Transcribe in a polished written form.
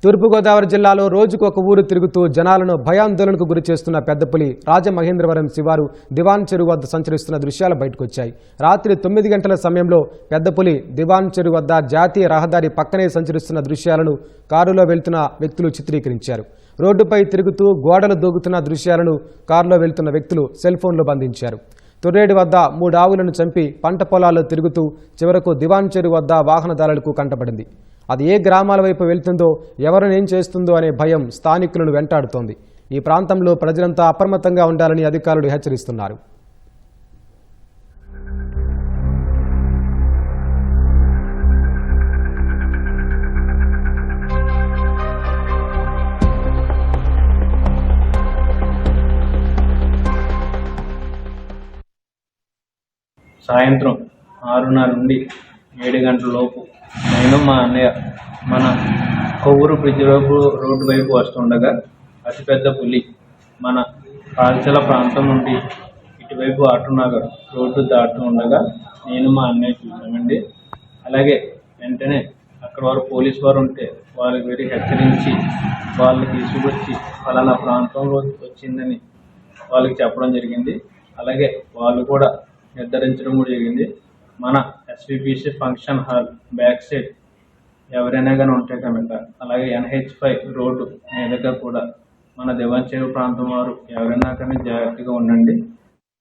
తూర్పుగోదావరి జిల్లాలో రోజుకు ఒక ఊరు తిరుగుతూ జనాలను భయాందోళనకు గురి చేస్తున్న పెద్దపులి రాజమహేంద్రవరం శివారు దివాన్ చెరువు వద్ద సంచరిస్తున్న దృశ్యాలు బయటకొచ్చాయి. రాత్రి 9 గంటల సమయంలో పెద్దపులి దివాన్ చెరువు వద్ద జాతీయ రహదారి పక్కనే సంచరిస్తున్న దృశ్యాలను కారులో వెళ్తున్న వ్యక్తులు చిత్రీకరించారు. రోడ్డుపై తిరుగుతూ గోడలు దూకుతున్న దృశ్యాలను కారులో వెళ్తున్న వ్యక్తులు సెల్ ఫోన్లో బంధించారు. తొర్రేడు వద్ద 3 ఆవులను చంపి పంట పొలాల్లో తిరుగుతూ చివరకు దివాన్ చెరువు వద్ద వాహనదారులకు కంటపడింది. అది ఏ గ్రామాల వైపు వెళ్తుందో, ఎవరిని ఏం చేస్తుందో అనే భయం స్థానికులను వెంటాడుతోంది. ఈ ప్రాంతంలో ప్రజలంతా అప్రమత్తంగా ఉండాలని అధికారులు హెచ్చరిస్తున్నారు. సాయంత్రం 6:30 నుండి 7 గంటల లోపు నేను మా అన్నయ్య మన కొవ్వూరు బ్రిడ్జ్ రోడ్డు వైపు వస్తుండగా అతిపెద్ద పులి మన కాల్చల ప్రాంతం నుండి ఇటువైపు ఆటోనగర్ రోడ్డు దాటుతూ ఉండగా నేను మా అన్నయ్య చూసామండి. అలాగే వెంటనే అక్కడ వారు పోలీసు వారు ఉంటే వాళ్ళకి వెళ్ళి హెచ్చరించి వాళ్ళని తీసుకొచ్చి ఫలానా ప్రాంతంలో వచ్చిందని వాళ్ళకి చెప్పడం జరిగింది. అలాగే వాళ్ళు కూడా నిర్ధారించడం కూడా జరిగింది. మన SVBC function hall back side ఎవరైనా కానీ ఉంటే కనుక, అలాగే NH5 రోడ్డు మీదుగా కూడా మన దివాన్ చెరువు ప్రాంతం వారు ఎవరైనా కానీ జాగ్రత్తగా ఉండండి.